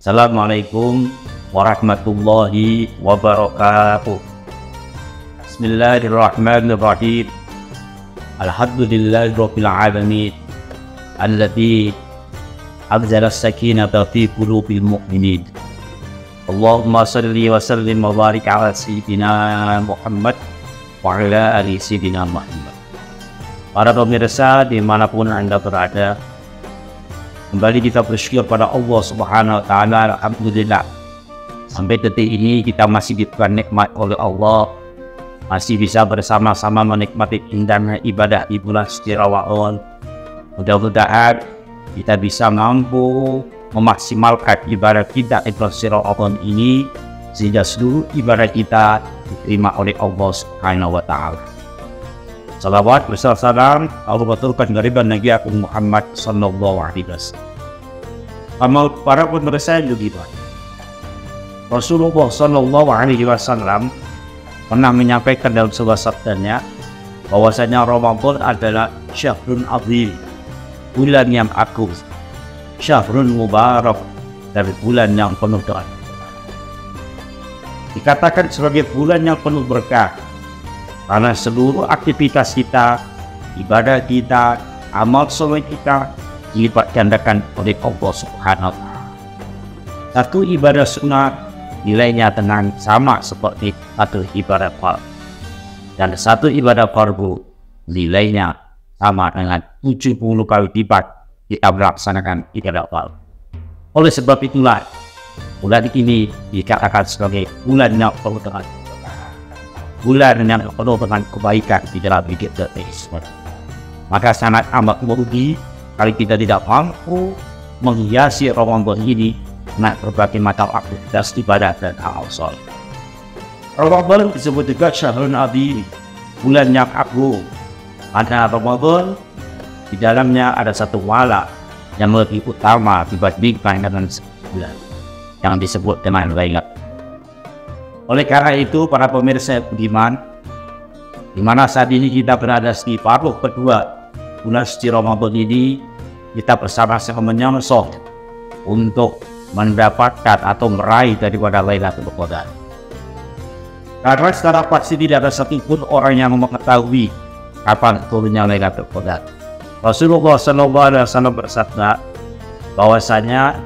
Assalamualaikum warahmatullahi wabarakatuh. Bismillahirrahmanirrahim. Alhamdulillahirabbil alamin. Alladzi anzala as-sakinata fi qulubil mu'minin. Allahumma shalli wa sallim wa barik ala sayyidina Muhammad wa ala ali sayyidina Muhammad. Para pemirsa dimanapun Anda berada, kembali kita bersyukur pada Allah Subhanahu wa Ta'ala. Alhamdulillah, sampai detik ini kita masih diberikan nikmat oleh Allah, masih bisa bersama-sama menikmati indahnya ibadah di bulan suci Ramadan. Mudah-mudahan kita bisa mampu memaksimalkan ibadah kita di bulan suci Ramadan ini, sehingga seluruh ibadah kita diterima oleh Allah Subhanahu wa Ta'ala. Salawat beserta salam Allah baturkan dari Nabi Agung Muhammad sallallahu alaihi wasallam. Para pemirsa yang begitu, Rasulullah sallallahu alaihi wasallam pernah menyampaikan dalam sebuah sabdanya bahwasanya Ramadan adalah syahrun azim, bulan yang agung, syahrun mubarak, dari bulan yang penuh doa. Dikatakan sebagai bulan yang penuh berkah karena seluruh aktivitas kita, ibadah kita, amal soleh kita dilipat gandakan oleh Allah Subhanahu wa Ta'ala. Satu ibadah sunnah nilainya tenang sama seperti satu ibadah fardu, dan satu ibadah fardu nilainya sama dengan 70 kali lipat kita melaksanakan ibadah fardu. Oleh sebab itulah bulan ini dikatakan sebagai bulan yang penuh dengan bulan yang penuh dengan kebaikan di dalam hidup kita. Maka sangat amat merugi kalau kita tidak mampu menghiasi Ramadan ini dengan berbagai macam aktivitas ibadah dan amal saleh. Ramadan disebut juga syahrun azim, bulan yang agung. Karena Ramadan di dalamnya ada satu malam yang lebih utama dibandingkan dengan sebulan yang disebut dengan Lailatul. Oleh karena itu, para pemirsa budiman, di mana saat ini kita berada di paruh kedua bulan suci Ramadan ini, kita bersama-sama menyongsong untuk mendapatkan atau meraih daripada Lailatul Qadar. Karena secara pasti tidak ada satupun orang yang mengetahui kapan turunnya Lailatul Qadar. Rasulullah SAW bersabda bahwasanya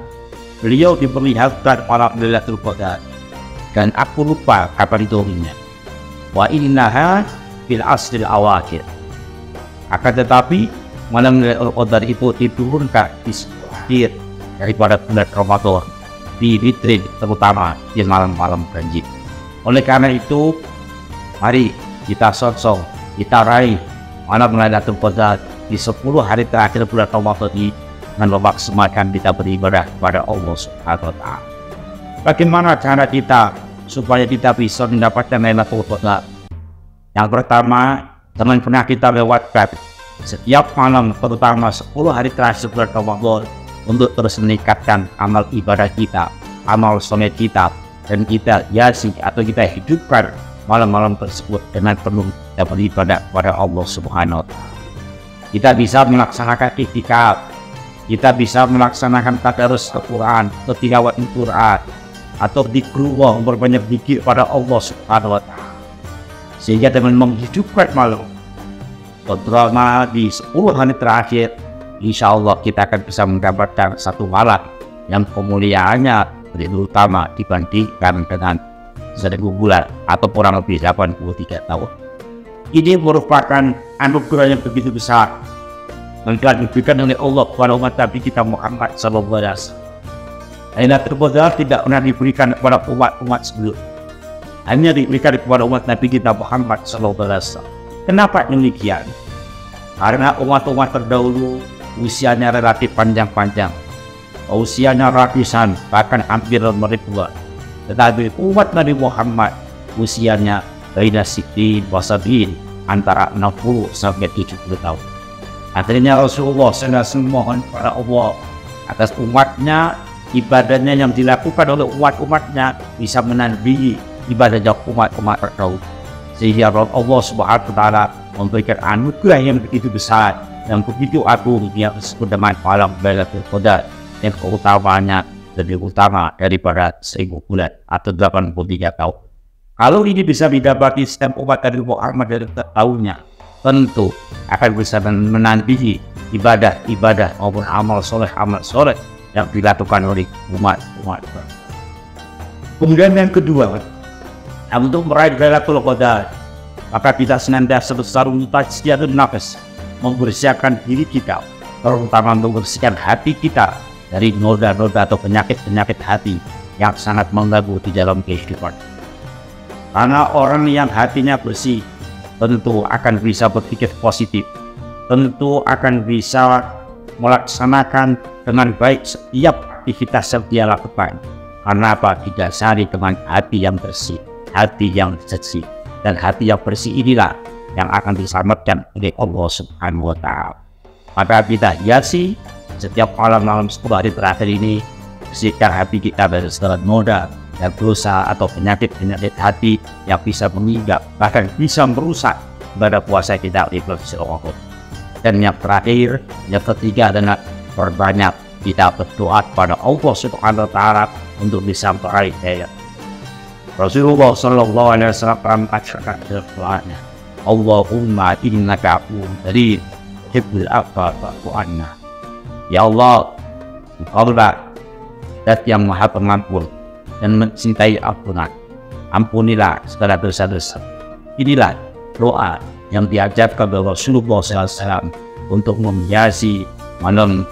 beliau diperlihatkan malam Lailatul Qadar, dan aku lupa kapan turunnya. Wa innaha fil asril awakhir. Akan tetapi malam Lailatul Qadar itu diturunkan di akhir daripada bulan Ramadan, di witir, terutama di malam-malam ganjil. Oleh karena itu, mari kita songsong, kita raih malam Lailatul Qadar di 10 hari terakhir bulan Ramadan ini dengan memaksimalkan kita beribadah kepada Allah Subhanahu wa Ta'ala. Bagaimana cara kita supaya kita bisa mendapatkan Lailatul Qadar? Yang pertama, jangan pernah kita lewatkan setiap malam, terutama 10 hari terakhir bulan Ramadan, untuk terus meningkatkan amal ibadah kita, amal soleh kita, dan kita hiasi atau kita hidupkan malam-malam tersebut dengan penuh kita beribadah kepada Allah Subhanahu wa Ta'ala. Kita bisa melaksanakan iktikaf, kita bisa melaksanakan tadarus Al-Quran, atau tilawat Al-Quran, atau zikrullah, berbanyak zikir pada Allah Subhanahu wa Ta'ala, sehingga dengan menghidupkan malam terutama di 10 hari terakhir, insya Allah kita akan bisa mendapatkan satu malam yang kemuliaannya lebih utama dibandingkan dengan 1 bulan atau kurang lebih 83 tahun. Ini merupakan anugerah yang begitu besar yang telah diberikan oleh Allah kepada umat Nabi kita Muhammad sallallahu alaihi wasallam. Lailatul Qadar tidak pernah diberikan kepada umat-umat sebelum, hanya diberikan kepada umat Nabi kita Muhammad sallallahu alaihi wasallam. Kenapa demikian? Karena umat-umat terdahulu usianya relatif panjang-panjang, usianya ratusan bahkan hampir ribuan, tetapi umat Nabi Muhammad usianya baina sittin wa sab'in, antara 60 sampai 70 tahun. Akhirnya Rasulullah SAW mohon kepada Allah atas umatnya, ibadahnya yang dilakukan oleh umat-umatnya bisa menandingi ibadahnya umat-umat terdahulu, sehingga Allah Subhanahu wa Ta'ala memberikan anugerah yang begitu besar, yang begitu agung, yang disebut dengan malam Lailatul Qadar, yang keutamanya lebih utama daripada 1000 bulan atau 83 tahun. Kalau ini bisa didapati setiap umat dari Muhammad dari tahunnya, tentu akan bisa menandingi ibadah maupun amal soleh yang dilakukan oleh umat. Kemudian yang kedua, untuk meraih Lailatul Qadar, maka kita senantiasa bersarung tajziyatun nafs, membersihkan diri kita, terutama membersihkan hati kita dari noda-noda atau penyakit-penyakit hati yang sangat mengganggu di dalam kehidupan. Karena orang yang hatinya bersih tentu akan bisa berpikir positif, tentu akan bisa melaksanakan dengan baik setiap aktivitas yang dia lakukan. Karena apa? Didasari dengan hati yang bersih, hati yang suci, dan hati yang bersih inilah yang akan diselamatkan oleh Allah Subhanahu wa Ta'ala. Maka kita hiasi setiap malam-malam 10 hari terakhir ini, bersihkan hati kita dari segala noda dan dosa atau penyakit-penyakit hati yang bisa menginggap, bahkan bisa merusak ibadah puasa kita di bulan Ramadan. Dan yang terakhir, yang ketiga adalah perbanyak kita berdoa pada Allah Subhanahu wa Ta'ala untuk bisa meraih hidayah. Rasulullah sallallahu alaihi wasallam mengatakan dalam doanya, Allahumma innaka afuwwun karim tuhibbul afwa fa'fu anna. Ya Allah, Engkaulah Zat yang Maha Pengampun dan mencintai ampunan. Ampunilah segala dosa-dosa. Inilah doa yang diajarkan oleh Rasulullah SAW untuk menghiasi malam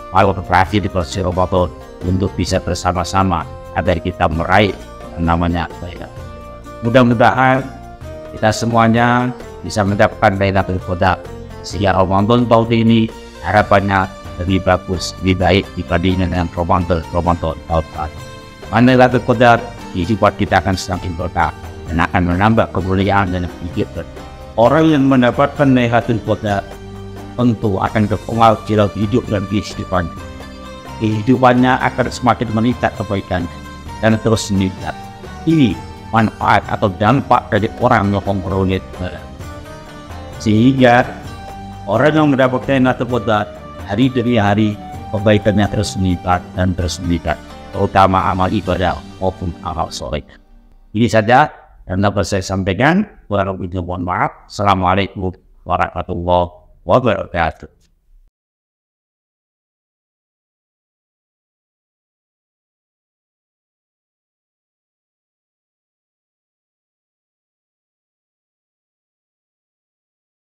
terakhir di bulan Ramadan untuk bisa bersama-sama agar kita meraih namanya kebaikan. Mudah-mudahan kita semuanya bisa mendapatkan Lailatul Qadar sehingga Ramadan tahun ini harapannya lebih bagus, lebih baik dibandingkan dengan Ramadan tahun lalu. Lailatul Qadar kehidupan kita akan semakin berkah dan akan menambah kemuliaan dan kehidupan. Orang yang mendapatkan Lailatul Qadar tentu akan berpengaruh dalam hidup dan kehidupan. Kehidupannya akan semakin meningkat kebaikan dan terus meningkat. Ini manfaat atau dampak dari orang yang memperoleh Qadar. Sehingga orang yang mendapatkan Lailatul Qadar hari demi hari kebaikannya terus meningkat dan terus meningkat, terutama amal ibadah maupun amal soleh. Ini saja yang dapat saya sampaikan. Mohon maaf. Assalamualaikum warahmatullahi wabarakatuh.